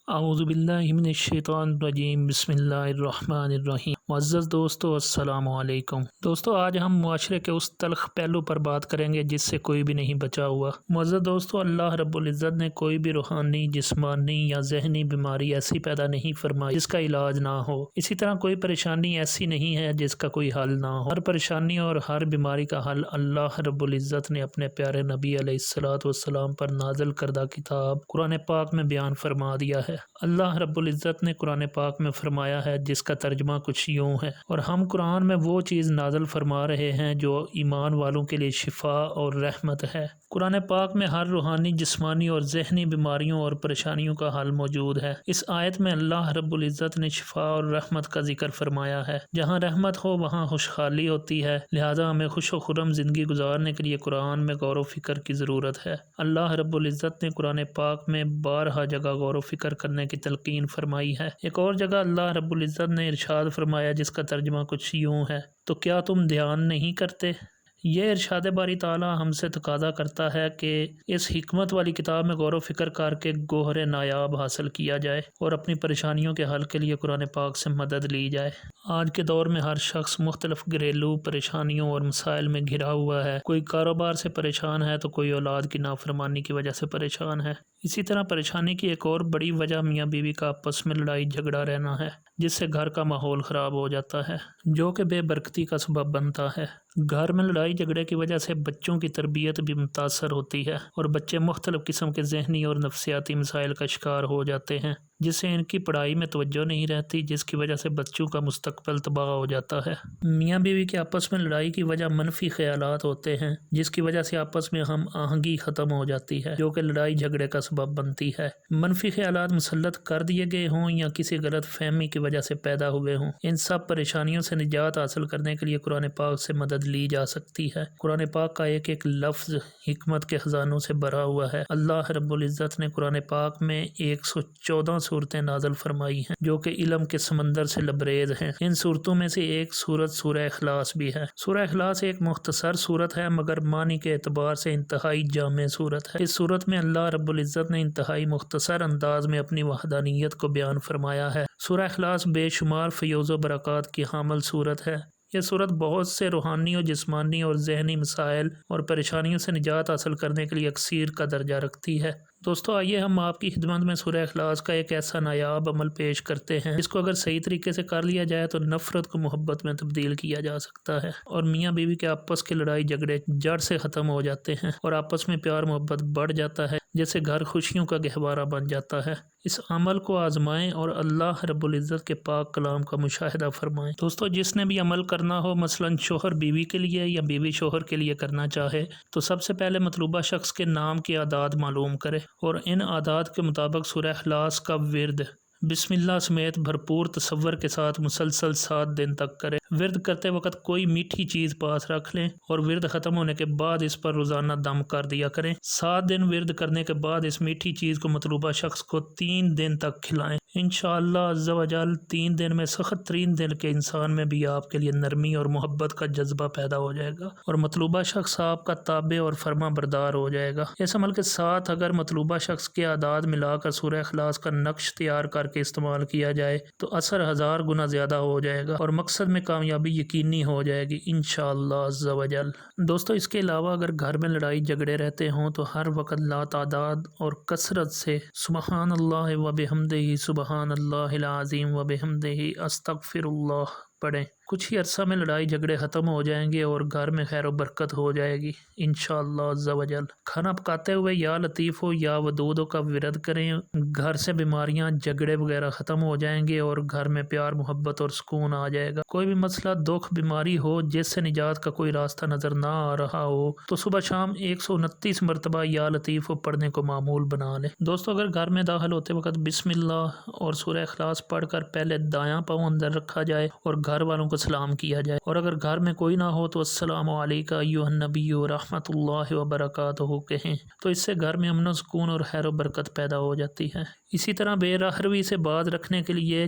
اعوذ باللہ من الشیطان الرجیم بسم اللہ الرحمن الرحیم۔ معزز دوستو السلام علیکم۔ دوستو آج ہم معاشرے کے اس تلخ پہلو پر بات کریں گے جس سے کوئی بھی نہیں بچا ہوا۔ معزز دوستو اللہ رب العزت نے کوئی بھی روحانی، جسمانی یا ذہنی بیماری ایسی پیدا نہیں فرمائی جس کا علاج نہ ہو۔ اسی طرح کوئی پریشانی ایسی نہیں ہے جس کا کوئی حل نہ ہو۔ ہر پریشانی اور ہر بیماری کا حل اللہ رب العزت نے اپنے پیارے نبی علیہ الصلوۃ والسلام پر نازل کردہ کتاب قرآن پاک میں بیان فرما دیا ہے۔ اللہ رب العزت نے قرآن پاک میں فرمایا ہے جس کا ترجمہ کچھ یوں ہے، اور ہم قرآن میں وہ چیز نازل فرما رہے ہیں جو ایمان والوں کے لیے شفا اور رحمت ہے۔ قرآن پاک میں ہر روحانی، جسمانی اور ذہنی بیماریوں اور پریشانیوں کا حل موجود ہے۔ اس آیت میں اللہ رب العزت نے شفا اور رحمت کا ذکر فرمایا ہے۔ جہاں رحمت ہو وہاں خوشحالی ہوتی ہے، لہذا ہمیں خوش و خرم زندگی گزارنے کے لیے قرآن میں غور و فکر کی ضرورت ہے۔ اللہ رب العزت نے قرآن پاک میں بارہا جگہ غور و فکر کرنے کی تلقین فرمائی ہے۔ ایک اور جگہ اللہ رب العزت نے ارشاد فرمایا جس کا ترجمہ کچھ یوں ہے، تو کیا تم دھیان نہیں کرتے؟ یہ ارشاد باری تعالیٰ ہم سے تقاضا کرتا ہے کہ اس حکمت والی کتاب میں غور و فکر کر کے گوہر نایاب حاصل کیا جائے اور اپنی پریشانیوں کے حل کے لیے قرآن پاک سے مدد لی جائے۔ آج کے دور میں ہر شخص مختلف گھریلو پریشانیوں اور مسائل میں گھرا ہوا ہے۔ کوئی کاروبار سے پریشان ہے تو کوئی اولاد کی نافرمانی کی وجہ سے پریشان ہے۔ اسی طرح پریشانی کی ایک اور بڑی وجہ میاں بیوی کا آپس میں لڑائی جھگڑا رہنا ہے، جس سے گھر کا ماحول خراب ہو جاتا ہے، جو کہ بے برکتی کا سبب بنتا ہے۔ گھر میں لڑائی جھگڑے کی وجہ سے بچوں کی تربیت بھی متاثر ہوتی ہے اور بچے مختلف قسم کے ذہنی اور نفسیاتی مسائل کا شکار ہو جاتے ہیں، جس سے ان کی پڑھائی میں توجہ نہیں رہتی، جس کی وجہ سے بچوں کا مستقبل تباہ ہو جاتا ہے۔ میاں بیوی کے آپس میں لڑائی کی وجہ منفی خیالات ہوتے ہیں، جس کی وجہ سے آپس میں ہم آہنگی ختم ہو جاتی ہے، جو کہ لڑائی جھگڑے کا سبب بنتی ہے۔ منفی خیالات مسلط کر دیے گئے ہوں یا کسی غلط فہمی کی وجہ سے پیدا ہوئے ہوں، ان سب پریشانیوں سے نجات حاصل کرنے کے لیے قرآن پاک سے مدد لی جا سکتی ہے۔ قرآن پاک کا ایک ایک لفظ حکمت کے خزانوں سے بھرا ہوا ہے۔ اللہ رب العزت نے قرآن پاک میں 114 صورتیں نازل فرمائی ہیں جو کہ علم کے سمندر سے لبریز ہیں۔ ان صورتوں میں سے ایک صورت سورہ اخلاص بھی ہے۔ سورہ اخلاص ایک مختصر صورت ہے مگر معنی کے اعتبار سے انتہائی جامع صورت ہے۔ اس صورت میں اللہ رب العزت نے انتہائی مختصر انداز میں اپنی وحدانیت کو بیان فرمایا ہے۔ سورہ اخلاص بے شمار فیوز و برکات کی حامل صورت ہے۔ یہ صورت بہت سے روحانی اور جسمانی اور ذہنی مسائل اور پریشانیوں سے نجات حاصل کرنے کے لیے اکسیر کا درجہ رکھتی ہے۔ دوستو آئیے ہم آپ کی خدمت میں سورہ اخلاص کا ایک ایسا نایاب عمل پیش کرتے ہیں جس کو اگر صحیح طریقے سے کر لیا جائے تو نفرت کو محبت میں تبدیل کیا جا سکتا ہے اور میاں بیوی کے آپس کے لڑائی جھگڑے جڑ سے ختم ہو جاتے ہیں اور آپس میں پیار محبت بڑھ جاتا ہے، جیسے گھر خوشیوں کا گہوارہ بن جاتا ہے۔ اس عمل کو آزمائیں اور اللہ رب العزت کے پاک کلام کا مشاہدہ فرمائیں۔ دوستو جس نے بھی عمل کرنا ہو، مثلا شوہر بیوی کے لیے یا بیوی شوہر کے لیے کرنا چاہے، تو سب سے پہلے مطلوبہ شخص کے نام کے اعداد معلوم کرے اور ان اعداد کے مطابق سورہ اخلاص کا ورد بسم اللہ سمیت بھرپور تصور کے ساتھ مسلسل 7 دن تک کرے۔ ورد کرتے وقت کوئی میٹھی چیز پاس رکھ لیں اور ورد ختم ہونے کے بعد اس پر روزانہ دم کر دیا کریں۔ 7 دن ورد کرنے کے بعد اس میٹھی چیز کو مطلوبہ شخص کو 3 دن تک کھلائیں۔ انشاءاللہ عز و جل 3 دن میں سخت ترین دل کے انسان میں بھی آپ کے لیے نرمی اور محبت کا جذبہ پیدا ہو جائے گا اور مطلوبہ شخص آپ کا تابع اور فرما بردار ہو جائے گا۔ اس عمل کے ساتھ اگر مطلوبہ شخص کے اعداد ملا کر سورہ اخلاص کا نقش تیار کر کے استعمال کیا جائے تو اثر 1000 گنا زیادہ ہو جائے گا اور مقصد میں کامیابی یقینی ہو جائے گی انشاءاللہ عز و جل۔ دوستو اس کے علاوہ اگر گھر میں لڑائی جھگڑے رہتے ہوں تو ہر وقت لا تعداد اور کثرت سے سبحان اللہ و بحمدہ سبحان اللہ العظیم و بحمدہ استغفر اللہ پڑھیں۔ کچھ ہی عرصہ میں لڑائی جھگڑے ختم ہو جائیں گے اور گھر میں خیر و برکت ہو جائے گی انشاءاللہ عز و جل۔ کھانا پکاتے ہوئے یا لطیف ہو یا ودود کا ورد کریں، گھر سے بیماریاں جھگڑے وغیرہ ختم ہو جائیں گے اور گھر میں پیار محبت اور سکون آ جائے گا۔ کوئی بھی مسئلہ دکھ بیماری ہو جس سے نجات کا کوئی راستہ نظر نہ آ رہا ہو تو صبح شام 129 مرتبہ یا لطیف پڑھنے کو معمول بنا لیں۔ دوستو اگر گھر میں داخل ہوتے وقت بسم اللہ اور سورہ اخلاص پڑھ کر پہلے دایاں پاؤں اندر رکھا جائے اور گھر والوں کو سلام کیا جائے، اور اگر گھر میں کوئی نہ ہو تو السلام علیکم ایھا النبی ورحمۃ اللہ وبرکاتہ کہیں، تو اس سے گھر میں امن و سکون اور خیر و برکت پیدا ہو جاتی ہے۔ اسی طرح بے رحروی سے باز رکھنے کے لیے